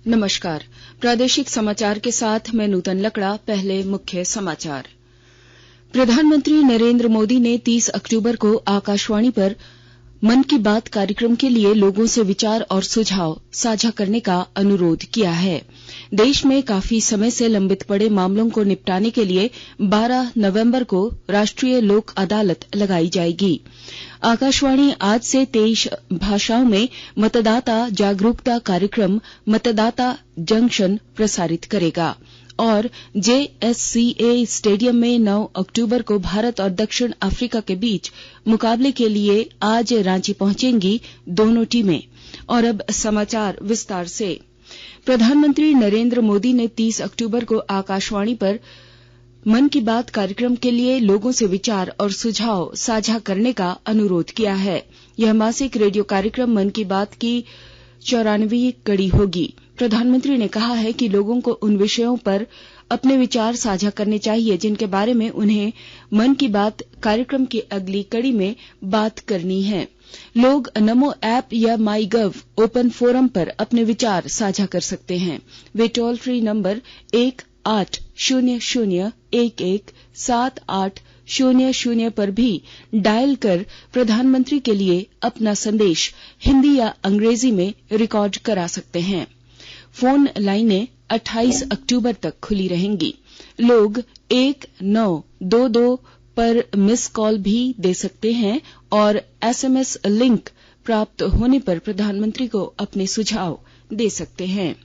नमस्कार। प्रादेशिक समाचार के साथ मैं नूतन लकड़ा। पहले मुख्य समाचार। प्रधानमंत्री नरेंद्र मोदी ने 30 अक्टूबर को आकाशवाणी पर मन की बात कार्यक्रम के लिए लोगों से विचार और सुझाव साझा करने का अनुरोध किया है। देश में काफी समय से लंबित पड़े मामलों को निपटाने के लिए 12 नवंबर को राष्ट्रीय लोक अदालत लगाई जाएगी। आकाशवाणी आज से 23 भाषाओं में मतदाता जागरूकता कार्यक्रम मतदाता जंक्शन प्रसारित करेगा और जेएससीए स्टेडियम में 9 अक्टूबर को भारत और दक्षिण अफ्रीका के बीच मुकाबले के लिए आज रांची पहुंचेंगी दोनों टीमें। और अब समाचार विस्तार से। प्रधानमंत्री नरेंद्र मोदी ने 30 अक्टूबर को आकाशवाणी पर मन की बात कार्यक्रम के लिए लोगों से विचार और सुझाव साझा करने का अनुरोध किया है। यह मासिक रेडियो कार्यक्रम मन की बात की 94वीं कड़ी होगी। प्रधानमंत्री ने कहा है कि लोगों को उन विषयों पर अपने विचार साझा करने चाहिए जिनके बारे में उन्हें मन की बात कार्यक्रम की अगली कड़ी में बात करनी है। लोग नमो ऐप या माई गव ओपन फोरम पर अपने विचार साझा कर सकते हैं। वे टोल फ्री नंबर 1-800-11-7800 पर भी डायल कर प्रधानमंत्री के लिए अपना संदेश हिंदी या अंग्रेजी में रिकॉर्ड करा सकते हैं। फोन लाइनें 28 अक्टूबर तक खुली रहेंगी। लोग 1922 पर मिस कॉल भी दे सकते हैं और एसएमएस लिंक प्राप्त होने पर प्रधानमंत्री को अपने सुझाव दे सकते हैं।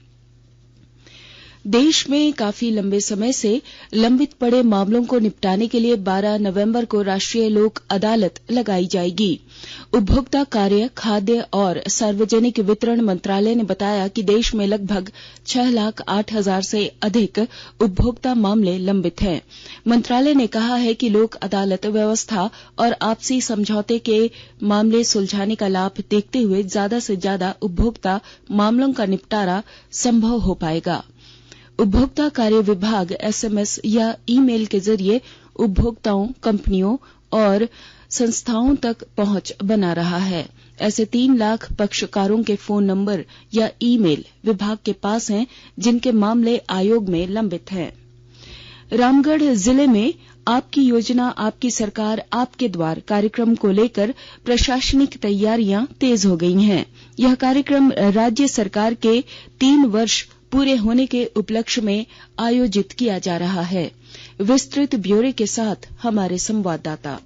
देश में काफी लंबे समय से लंबित पड़े मामलों को निपटाने के लिए 12 नवंबर को राष्ट्रीय लोक अदालत लगाई जाएगी। उपभोक्ता कार्य, खाद्य और सार्वजनिक वितरण मंत्रालय ने बताया कि देश में लगभग 6,08,000 से अधिक उपभोक्ता मामले लंबित हैं। मंत्रालय ने कहा है कि लोक अदालत व्यवस्था और आपसी समझौते के मामले सुलझाने का लाभ देखते हुए ज्यादा से ज्यादा उपभोक्ता मामलों का निपटारा संभव हो पाएगा। उपभोक्ता कार्य विभाग एसएमएस या ईमेल के जरिए उपभोक्ताओं, कंपनियों और संस्थाओं तक पहुंच बना रहा है। ऐसे 3 लाख पक्षकारों के फोन नंबर या ईमेल विभाग के पास हैं जिनके मामले आयोग में लंबित हैं। रामगढ़ जिले में आपकी योजना आपकी सरकार आपके द्वार कार्यक्रम को लेकर प्रशासनिक तैयारियां तेज हो गई हैं। यह कार्यक्रम राज्य सरकार के 3 वर्ष पूरे होने के उपलक्ष्य में आयोजित किया जा रहा है। विस्तृत ब्यौरे के साथ हमारे संवाददाता।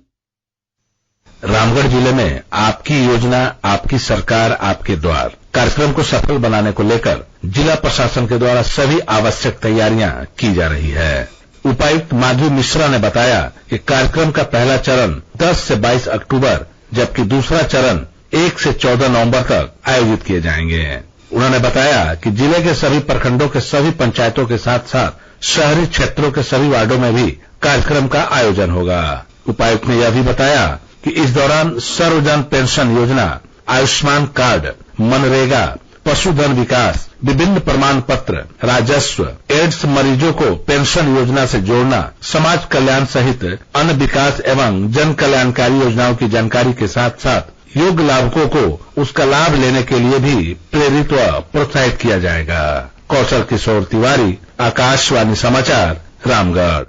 रामगढ़ जिले में आपकी योजना आपकी सरकार आपके द्वार कार्यक्रम को सफल बनाने को लेकर जिला प्रशासन के द्वारा सभी आवश्यक तैयारियां की जा रही है। उपायुक्त माधवी मिश्रा ने बताया कि कार्यक्रम का पहला चरण 10 से 22 अक्टूबर जबकि दूसरा चरण 1 से 14 नवंबर तक आयोजित किए जाएंगे। उन्होंने बताया कि जिले के सभी प्रखंडों के सभी पंचायतों के साथ साथ शहरी क्षेत्रों के सभी वार्डों में भी कार्यक्रम का आयोजन होगा। उपायुक्त ने यह भी बताया कि इस दौरान सर्वजन पेंशन योजना, आयुष्मान कार्ड, मनरेगा, पशुधन विकास, विभिन्न प्रमाण पत्र, राजस्व, एड्स मरीजों को पेंशन योजना से जोड़ना, समाज कल्याण सहित अन्य विकास एवं जन कल्याणकारी योजनाओं की जानकारी के साथ साथ योग्य लाभुकों को उसका लाभ लेने के लिए भी प्रेरित व प्रोत्साहित किया जाएगा। कौशल किशोर तिवारी, आकाशवाणी समाचार, रामगढ़।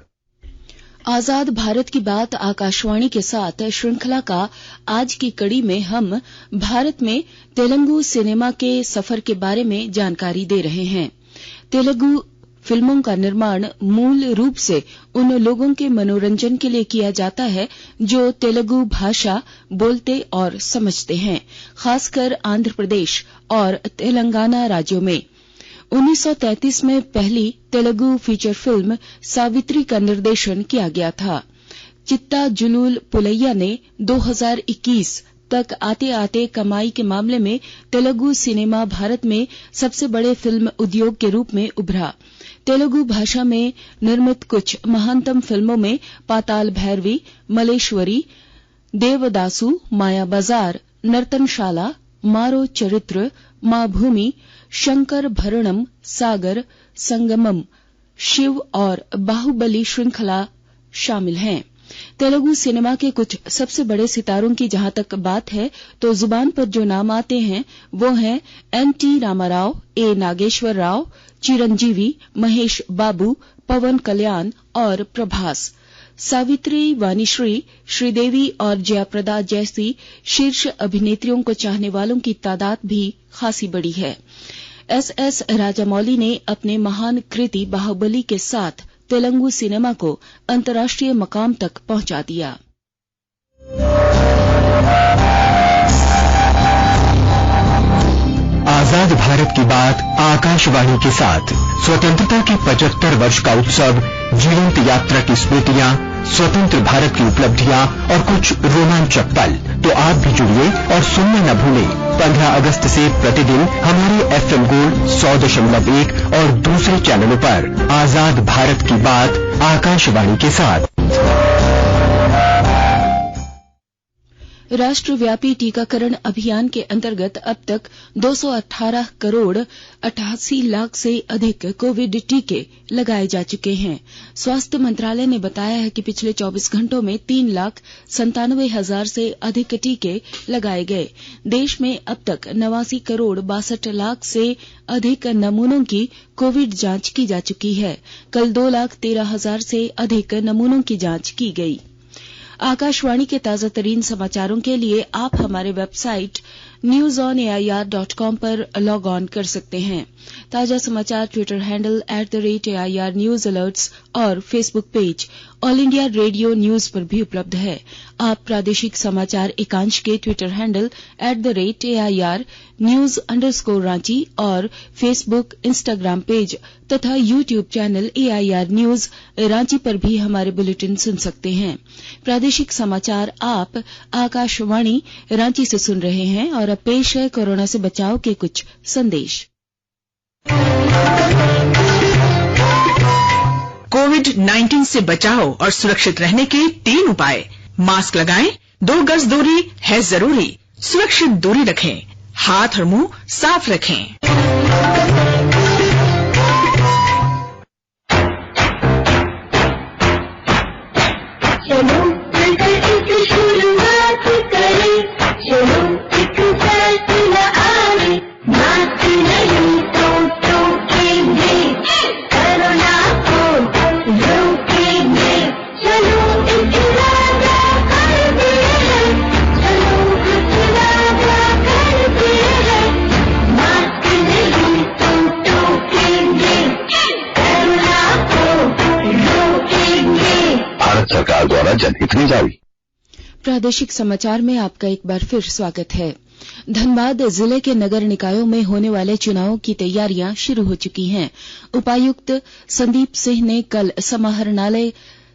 आजाद भारत की बात आकाशवाणी के साथ श्रृंखला का आज की कड़ी में हम भारत में तेलुगु सिनेमा के सफर के बारे में जानकारी दे रहे हैं। तेलुगु फिल्मों का निर्माण मूल रूप से उन लोगों के मनोरंजन के लिए किया जाता है जो तेलुगु भाषा बोलते और समझते हैं, खासकर आंध्र प्रदेश और तेलंगाना राज्यों में। 1933 में पहली तेलुगु फीचर फिल्म सावित्री का निर्देशन किया गया था। चित्ता जुलूल पुलैया ने 2021 तक आते आते कमाई के मामले में तेलुगु सिनेमा भारत में सबसे बड़े फिल्म उद्योग के रूप में उभरा। तेलुगु भाषा में निर्मित कुछ महानतम फिल्मों में पाताल भैरवी, मलेश्वरी, देवदासु, माया बाजार, नर्तनशाला, मारो चरित्र, माँ भूमि, शंकर भरणम, सागर, संगमम, शिव और बाहुबली श्रृंखला शामिल हैं। तेलुगु सिनेमा के कुछ सबसे बड़े सितारों की जहां तक बात है तो जुबान पर जो नाम आते हैं वो हैं एन.टी. रामाराव, ए. नागेश्वर राव, चिरंजीवी, महेश बाबू, पवन कल्याण और प्रभास। सावित्री, वाणीश्री, श्रीदेवी और जयाप्रदा जैसी शीर्ष अभिनेत्रियों को चाहने वालों की तादाद भी खासी बड़ी है। एस.एस. राजामौली ने अपने महान कृति बाहुबली के साथ तेलुगु सिनेमा को अंतर्राष्ट्रीय मकाम तक पहुंचा दिया। आजाद भारत की बात आकाशवाणी के साथ स्वतंत्रता के 75 वर्ष का उत्सव, जीवंत यात्रा की स्मृतियां, स्वतंत्र भारत की उपलब्धियां और कुछ रोमांचक पल। तो आप भी जुड़िए और सुनना न भूलें 15 अगस्त से प्रतिदिन हमारे FM गोल्ड 100.1 और दूसरे चैनलों पर आजाद भारत की बात आकाशवाणी के साथ। राष्ट्रव्यापी टीकाकरण अभियान के अंतर्गत अब तक 218 करोड़ 88 लाख से अधिक कोविड टीके लगाए जा चुके हैं। स्वास्थ्य मंत्रालय ने बताया है कि पिछले 24 घंटों में 3,97,000 से अधिक टीके लगाए गए। देश में अब तक 89 करोड़ 62 लाख से अधिक नमूनों की कोविड जांच की जा चुकी है। कल 2,13,000 से अधिक नमूनों की जांच की गई। आकाशवाणी के ताजा तरीन समाचारों के लिए आप हमारे वेबसाइट newsonair.com पर लॉग ऑन कर सकते हैं। ताजा समाचार Twitter handle @AIR news alerts और Facebook page all India radio news पर भी उपलब्ध है। आप प्रादेशिक समाचार एकांश के ट्विटर हैंडल @AIR न्यूज_रांची और फेसबुक, इंस्टाग्राम पेज तथा YouTube channel AIR news Ranchi पर भी हमारे बुलेटिन सुन सकते हैं। प्रादेशिक समाचार आप आकाशवाणी रांची से सुन रहे हैं और अब पेश है कोरोना से बचाव के कुछ संदेश। कोविड-19 से बचाव और सुरक्षित रहने के 3 उपाय। मास्क लगाएं, 2 गज दूरी है जरूरी, सुरक्षित दूरी रखें, हाथ और मुंह साफ रखें। चलो मिलकर एक शुरुआत करें, चलो एक फैसला आए, मास्क नहीं तो टोकेंगे, कोरोना को रोकेंगे। चलो एक वादा करते हैं, चलो एक वादा करते हैं, मास्क नहीं तो टोकेंगे, कोरोना को रोकेंगे। भारत सरकार द्वारा जनहित में जारी। प्रादेशिक समाचार में आपका एक बार फिर स्वागत है। धनबाद जिले के नगर निकायों में होने वाले चुनावों की तैयारियां शुरू हो चुकी हैं। उपायुक्त संदीप सिंह ने कल समाहरणालय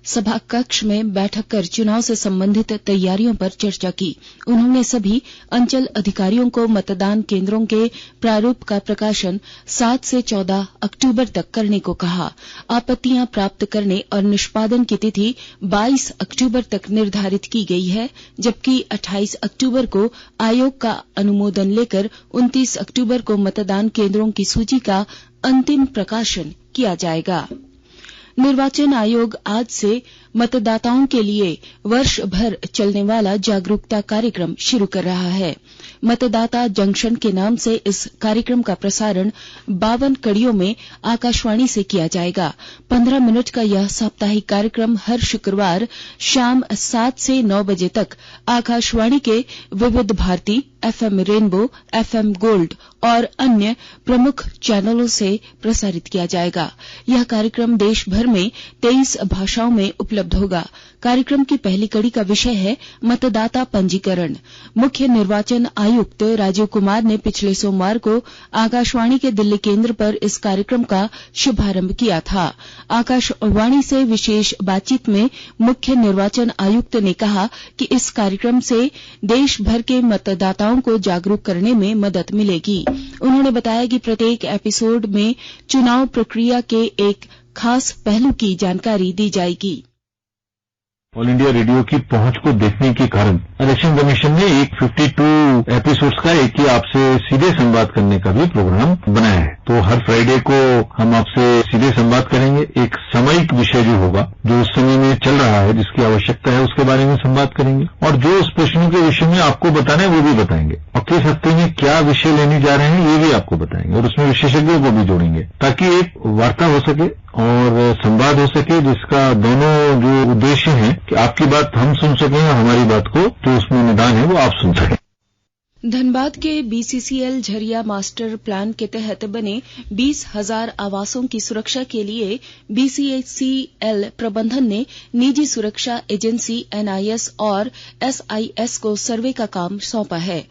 सभा कक्ष में बैठक कर चुनाव से संबंधित तैयारियों पर चर्चा की। उन्होंने सभी अंचल अधिकारियों को मतदान केंद्रों के प्रारूप का प्रकाशन 7 से 14 अक्टूबर तक करने को कहा। आपत्तियां प्राप्त करने और निष्पादन की तिथि 22 अक्टूबर तक निर्धारित की गई है, जबकि 28 अक्टूबर को आयोग का अनुमोदन लेकर 29 अक्टूबर को मतदान केंद्रों की सूची का अंतिम प्रकाशन किया जाएगा। निर्वाचन आयोग आज से मतदाताओं के लिए वर्ष भर चलने वाला जागरूकता कार्यक्रम शुरू कर रहा है। मतदाता जंक्शन के नाम से इस कार्यक्रम का प्रसारण 52 कड़ियों में आकाशवाणी से किया जाएगा। 15 मिनट का यह साप्ताहिक कार्यक्रम हर शुक्रवार शाम 7 से 9 बजे तक आकाशवाणी के Vividh Bharati, FM rainbow, FM gold और अन्य प्रमुख चैनलों से प्रसारित किया जाएगा। यह कार्यक्रम देश भर में 23 भाषाओं में उपलब्ध होगा। कार्यक्रम की पहली कड़ी का विषय है मतदाता पंजीकरण। मुख्य निर्वाचन आयुक्त राजीव कुमार ने पिछले सोमवार को आकाशवाणी के दिल्ली केंद्र पर इस कार्यक्रम का शुभारंभ किया था। आकाशवाणी से विशेष बातचीत में मुख्य निर्वाचन आयुक्त ने कहा कि इस कार्यक्रम से देश भर के मतदाताओं को जागरूक करने में मदद मिलेगी। उन्होंने बताया कि प्रत्येक एपिसोड में चुनाव प्रक्रिया के एक खास पहलू की जानकारी दी जाएगी। ऑल इंडिया रेडियो की पहुंच को देखने के कारण इलेक्शन कमीशन ने एक 52 एपिसोड्स का आपसे सीधे संवाद करने का भी प्रोग्राम बनाया है। तो हर फ्राइडे को हम आपसे सीधे संवाद करेंगे। एक सामयिक विषय जो होगा, जो उस समय में चल रहा है, जिसकी आवश्यकता है, उसके बारे में संवाद करेंगे और जो उस प्रश्नों के विषय में आपको बताना है वो भी बताएंगे और किस हफ्ते में क्या विषय लेने जा रहे हैं ये भी आपको बताएंगे और उसमें विशेषज्ञों को भी जोड़ेंगे ताकि एक वार्ता हो सके और संवाद हो सके, जिसका दोनों जो उद्देश्य है कि आपकी बात हम सुन सकें और हमारी बात को जो उसमें निदान है वो आप सुन सकें। धनबाद के बीसीसीएल झरिया मास्टर प्लान के तहत बने 20,000 आवासों की सुरक्षा के लिए बीसीसीएल प्रबंधन ने निजी सुरक्षा एजेंसी एनआईएस और एसआईएस को सर्वे का काम सौंपा है।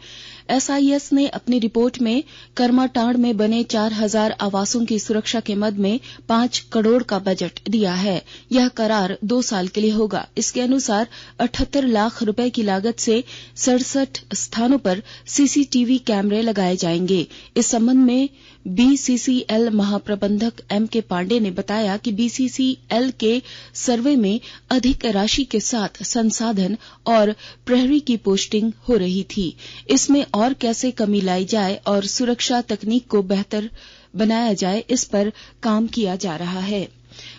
एसआईएस ने अपनी रिपोर्ट में करमाटांड़ में बने 4,000 आवासों की सुरक्षा के मद में 5 करोड़ का बजट दिया है। यह करार 2 साल के लिए होगा। इसके अनुसार 78 लाख रुपए की लागत से 67 स्थानों पर सीसीटीवी कैमरे लगाए जाएंगे। इस संबंध में बीसीसीएल महाप्रबंधक एमके पांडे ने बताया कि बीसीसीएल के सर्वे में अधिक राशि के साथ संसाधन और प्रहरी की पोस्टिंग हो रही थी। इसमें और कैसे कमी लाई जाए और सुरक्षा तकनीक को बेहतर बनाया जाए, इस पर काम किया जा रहा है।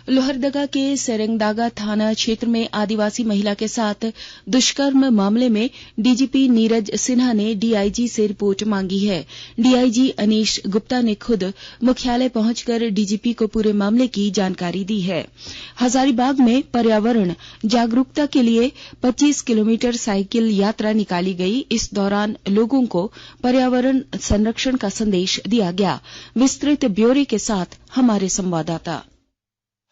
लोहरदगा के सेरेंगदागा थाना क्षेत्र में आदिवासी महिला के साथ दुष्कर्म मामले में डीजीपी नीरज सिन्हा ने डीआईजी से रिपोर्ट मांगी है। डीआईजी अनीश गुप्ता ने खुद मुख्यालय पहुंचकर डीजीपी को पूरे मामले की जानकारी दी है। हजारीबाग में पर्यावरण जागरूकता के लिए 25 किलोमीटर साइकिल यात्रा निकाली गई। इस दौरान लोगों को पर्यावरण संरक्षण का संदेश दिया गया। विस्तृत ब्यौरे के साथ हमारे संवाददाता।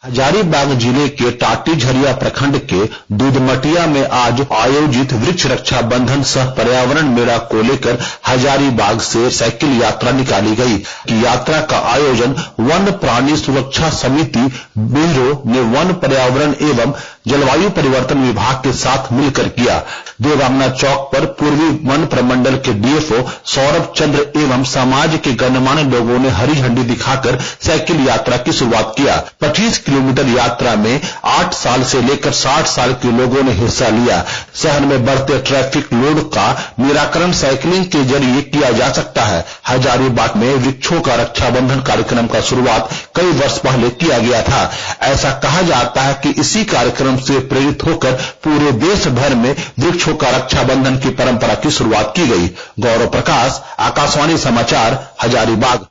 हजारीबाग जिले के टाटी झरिया प्रखंड के दूधमटिया में आज आयोजित वृक्ष रक्षा बंधन सह पर्यावरण मेला को लेकर हजारीबाग से साइकिल यात्रा निकाली गई। यात्रा का आयोजन वन प्राणी सुरक्षा समिति ब्यूरो ने वन पर्यावरण एवं जलवायु परिवर्तन विभाग के साथ मिलकर किया। देवांगना चौक पर पूर्वी वन प्रमंडल के डीएफओ सौरभ चंद्र एवं समाज के गणमान्य लोगों ने हरी झंडी दिखाकर साइकिल यात्रा की शुरुआत किया। 25 किलोमीटर यात्रा में 8 साल से लेकर 60 साल के लोगों ने हिस्सा लिया। शहर में बढ़ते ट्रैफिक लोड का निराकरण साइकिलिंग के जरिए किया जा सकता है। हजारीबाग में वृक्षों का रक्षाबंधन कार्यक्रम का शुरुआत कई वर्ष पहले किया गया था। ऐसा कहा जाता है कि इसी कार्यक्रम से प्रेरित होकर पूरे देश भर में वृक्षों का रक्षाबंधन की परंपरा की शुरुआत की गई। गौरव प्रकाश, आकाशवाणी समाचार, हजारीबाग।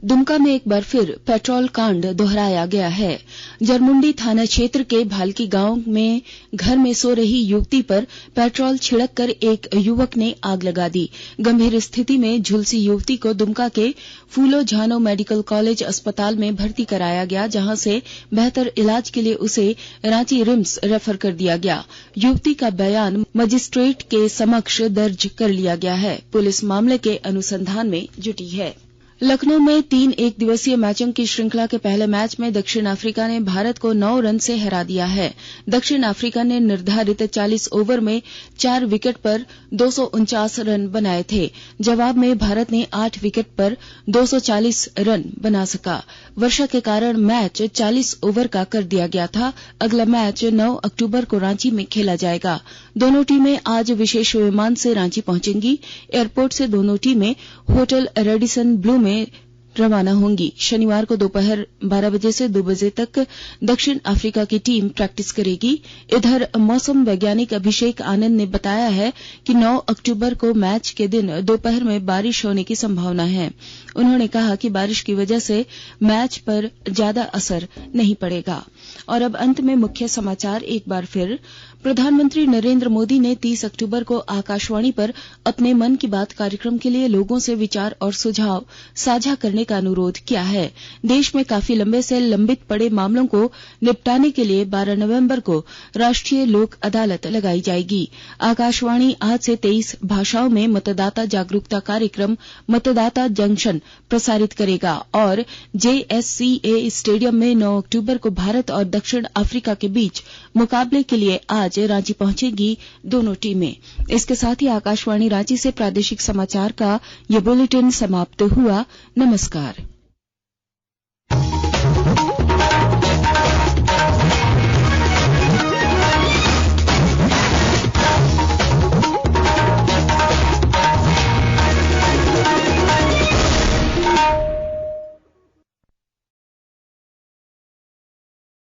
दुमका में एक बार फिर पेट्रोल कांड दोहराया गया है। जरमुंडी थाना क्षेत्र के भालकी गांव में घर में सो रही युवती पर पेट्रोल छिड़ककर एक युवक ने आग लगा दी। गंभीर स्थिति में झुलसी युवती को दुमका के फूलो झानो मेडिकल कॉलेज अस्पताल में भर्ती कराया गया, जहां से बेहतर इलाज के लिए उसे रांची रिम्स रेफर कर दिया गया। युवती का बयान मजिस्ट्रेट के समक्ष दर्ज कर लिया गया है। पुलिस मामले के अनुसंधान में जुटी है। लखनऊ में 3 एक दिवसीय मैचों की श्रृंखला के पहले मैच में दक्षिण अफ्रीका ने भारत को 9 रन से हरा दिया है। दक्षिण अफ्रीका ने निर्धारित 40 ओवर में 4 विकेट पर 249 रन बनाए थे। जवाब में भारत ने 8 विकेट पर 240 रन बना सका। वर्षा के कारण मैच 40 ओवर का कर दिया गया था। अगला मैच 9 अक्टूबर को रांची में खेला जाएगा। दोनों टीमें आज विशेष विमान से रांची पहुंचेंगी। एयरपोर्ट से दोनों टीमें होटल रेडिसन ब्लू में रवाना होंगी। शनिवार को दोपहर 12 बजे से 2 बजे तक दक्षिण अफ्रीका की टीम प्रैक्टिस करेगी। इधर मौसम वैज्ञानिक अभिषेक आनंद ने बताया है कि 9 अक्टूबर को मैच के दिन दोपहर में बारिश होने की संभावना है। उन्होंने कहा कि बारिश की वजह से मैच पर ज्यादा असर नहीं पड़ेगा। और अब अंत में मुख्य समाचार एक बार फिर। प्रधानमंत्री नरेंद्र मोदी ने 30 अक्टूबर को आकाशवाणी पर अपने मन की बात कार्यक्रम के लिए लोगों से विचार और सुझाव साझा करने का अनुरोध किया है। देश में काफी लंबे से लंबित पड़े मामलों को निपटाने के लिए 12 नवंबर को राष्ट्रीय लोक अदालत लगाई जाएगी। आकाशवाणी आज से 23 भाषाओं में मतदाता जागरूकता कार्यक्रम मतदाता जंक्शन प्रसारित करेगा। और JSCA स्टेडियम में 9 अक्टूबर को भारत और दक्षिण अफ्रीका के बीच मुकाबले के लिए आज रांची पहुंचेगी दोनों टीमें। इसके साथ ही आकाशवाणी रांची से प्रादेशिक समाचार का ये बुलेटिन समाप्त हुआ। नमस्कार।